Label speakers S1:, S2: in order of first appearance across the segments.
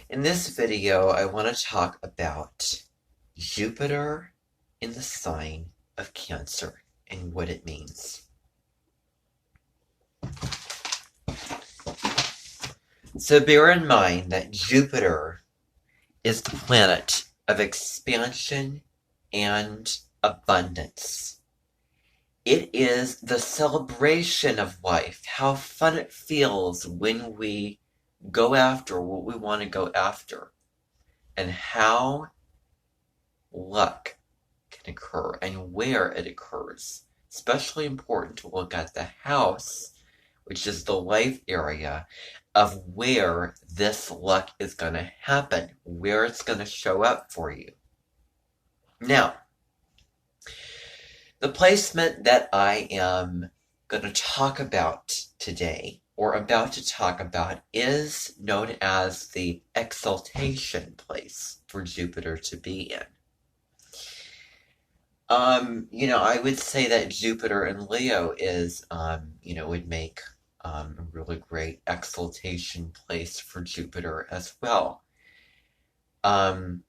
S1: In this video, I want to talk about Jupiter in the sign of Cancer and what it means. So bear in mind that Jupiter is the planet of expansion and abundance. It is the celebration of life, how fun it feels when we go after what we want to go after, and how luck can occur and where it occurs. Especially important to look at the house, which is the life area, of where this luck is going to happen, where it's going to show up for you. Now, the placement that I am going to talk about today, or about to talk about, is known as the exaltation place for Jupiter to be in. I would say that Jupiter in Leo is, would make a really great exaltation place for Jupiter as well. And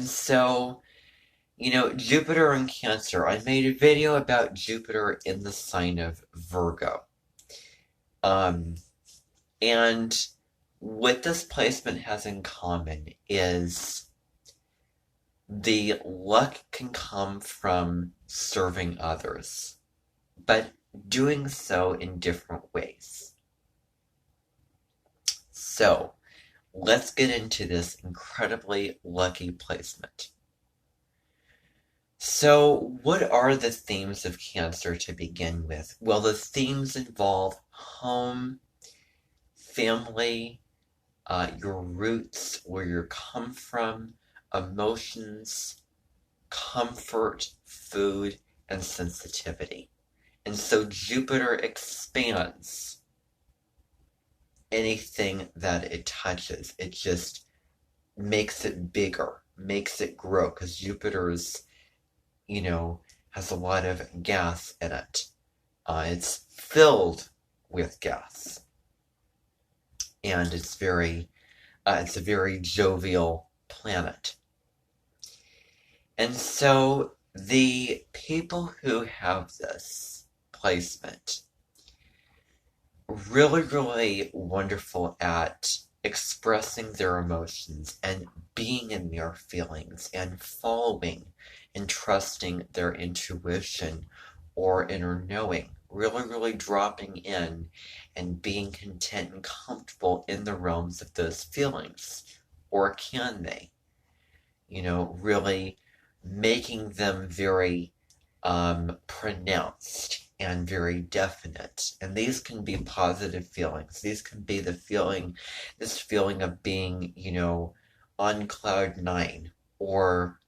S1: so, Jupiter in Cancer, I made a video about Jupiter in the sign of Virgo. And what this placement has in common is the luck can come from serving others, but doing so in different ways. So, let's get into this incredibly lucky placement. So, what are the themes of Cancer to begin with? Well, the themes involve home, family, your roots, where you come from, emotions, comfort, food, and sensitivity. And so Jupiter expands anything that it touches. It just makes it bigger, makes it grow, because Jupiter's, has a lot of gas in it. It's filled with gas. And it's a very jovial planet. And so the people who have this placement really wonderful at expressing their emotions and being in their feelings and following and trusting their intuition or inner knowing, really dropping in and being content and comfortable in the realms of those feelings. Or can they? Really making them very pronounced and very definite. And these can be positive feelings. These can be this feeling of being, on cloud nine, or,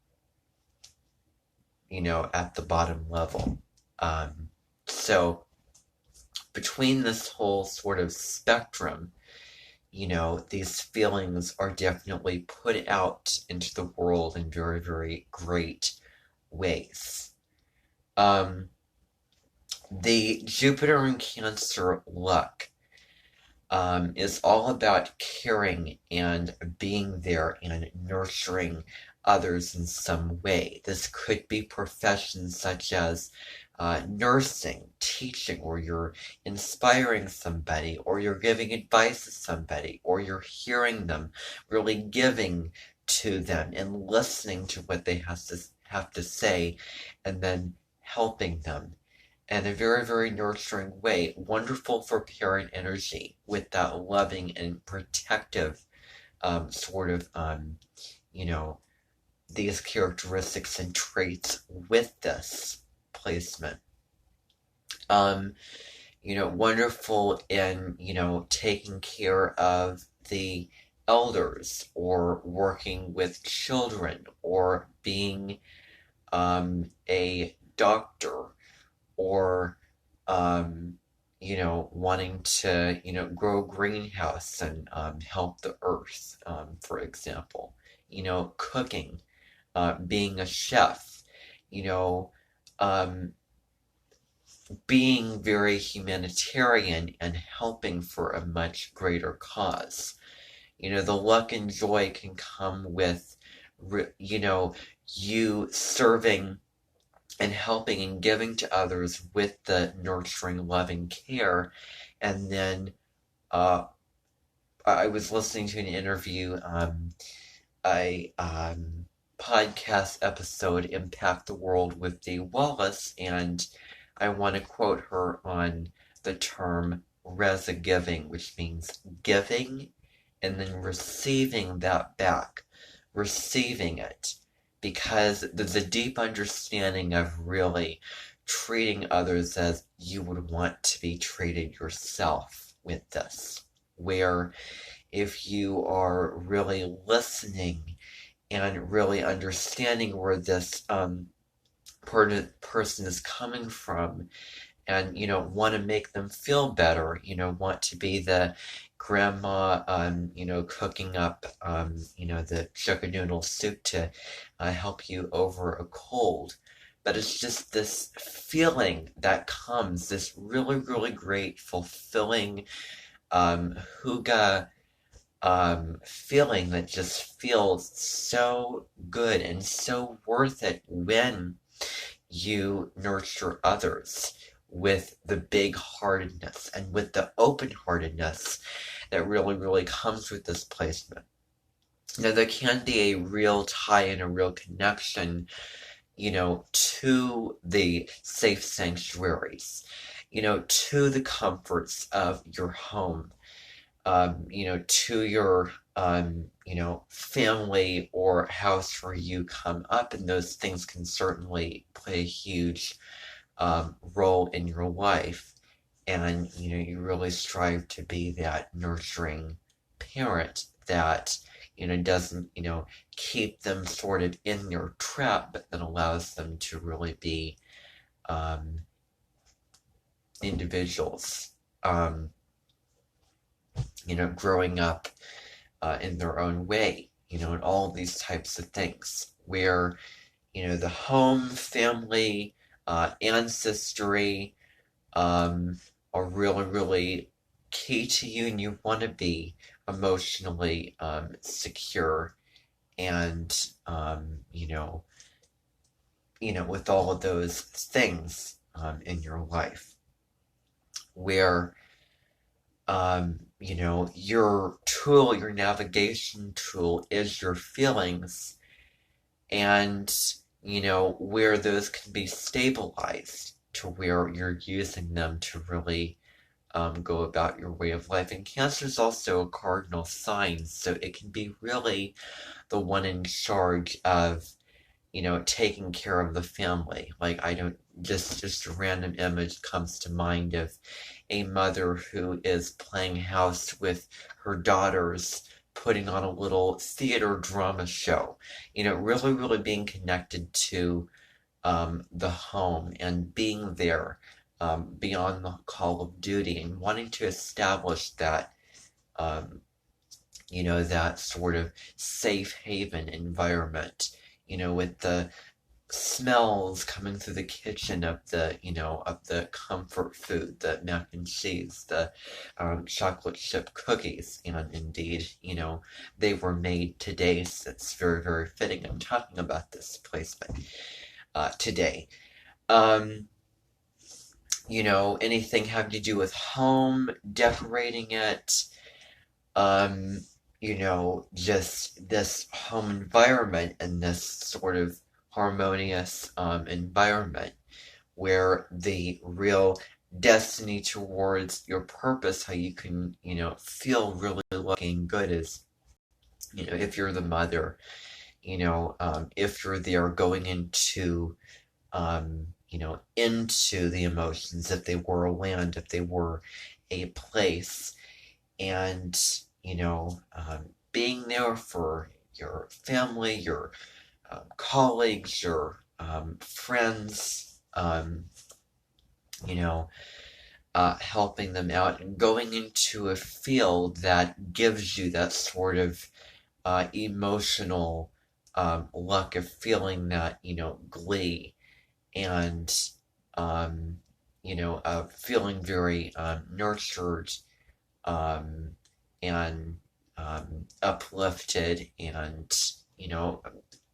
S1: at the bottom level. So between this whole sort of spectrum, these feelings are definitely put out into the world in very great ways. The Jupiter in Cancer luck is all about caring and being there and nurturing others in some way. This could be professions such as nursing, teaching, or you're inspiring somebody, or you're giving advice to somebody, or you're hearing them, really giving to them and listening to what they have to say, and then helping them in a very nurturing way. Wonderful for parent energy with that loving and protective these characteristics and traits with this placement. Wonderful in, taking care of the elders, or working with children, or being a doctor, or wanting to, grow a greenhouse and help the earth, for example. Cooking, being a chef, being very humanitarian and helping for a much greater cause. The luck and joy can come with, you serving and helping and giving to others with the nurturing, loving care. And then I was listening to an interview, a podcast episode, Impact the World with Dee Wallace, and I want to quote her on the term resi-giving, which means giving and then receiving that back, receiving it, because there's a deep understanding of really treating others as you would want to be treated yourself with this, where if you are really listening and really understanding where this person is coming from, and want to make them feel better, want to be the grandma, cooking up the chicken noodle soup to help you over a cold. But it's just this feeling that comes, this really, really great, fulfilling hygge feeling that just feels so good and so worth it when you nurture others with the big-heartedness and with the open-heartedness that really, really comes with this placement. Now, there can be a real tie and a real connection, to the safe sanctuaries, to the comforts of your home, to your, family or house where you come up, and those things can certainly play a huge role in your life. And, you really strive to be that nurturing parent that, doesn't, keep them sort of in their trap, but then allows them to really be individuals, growing up in their own way, and all these types of things where, the home, family, ancestry are really, really key to you, and you want to be emotionally secure and, with all of those things in your life where, your tool, your navigation tool is your feelings, and, where those can be stabilized to where you're using them to really go about your way of life. And Cancer is also a cardinal sign, so it can be really the one in charge of, taking care of the family. Like, I don't, just a random image comes to mind of a mother who is playing house with her daughters, putting on a little theater drama show, really, really being connected to the home and being there beyond the call of duty, and wanting to establish that, that sort of safe haven environment, with the smells coming through the kitchen of the comfort food, the mac and cheese, the chocolate chip cookies, and indeed, they were made today, so it's very, very fitting I'm talking about this placement today. Anything having to do with home, decorating it, just this home environment and this sort of harmonious environment where the real destiny towards your purpose, how you can, feel really looking good is, if you're the mother, if you're there going into, into the emotions, if they were a land, if they were a place, and, being there for your family, your colleagues, your friends, helping them out and going into a field that gives you that sort of emotional luck of feeling that, glee and, feeling very nurtured and uplifted, and,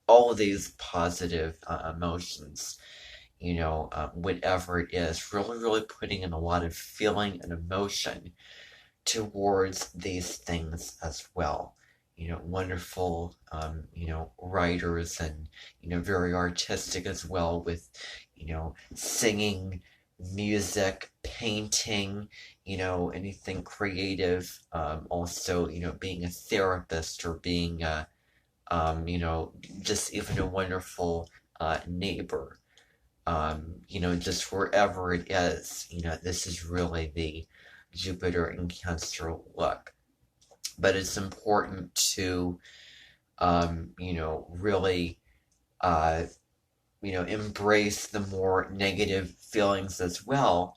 S1: all of these positive emotions, whatever it is, really, really putting in a lot of feeling and emotion towards these things as well. Wonderful, writers, and, very artistic as well, with, singing, music, painting, anything creative. Also, being a therapist, or being just even a wonderful neighbor. Just wherever it is, this is really the Jupiter in Cancer look. But it's important to, really, uh, embrace the more negative feelings as well,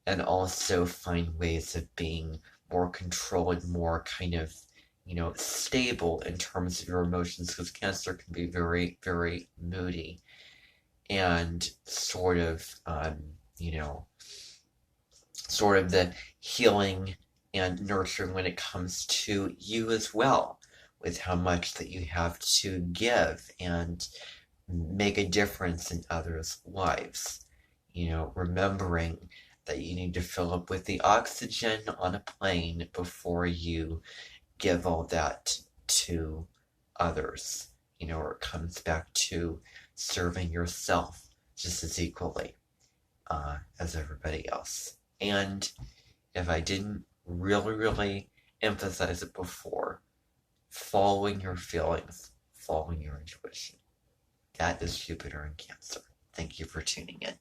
S1: and also find ways of being more controlled, more kind of, stable in terms of your emotions, because Cancer can be very, very moody, and sort of the healing and nurturing when it comes to you as well, with how much that you have to give and make a difference in others' lives. Remembering that you need to fill up with the oxygen on a plane before you give all that to others. Or it comes back to serving yourself just as equally as everybody else. And if I didn't really, really emphasize it before, following your feelings, following your intuition. That is Jupiter in Cancer. Thank you for tuning in.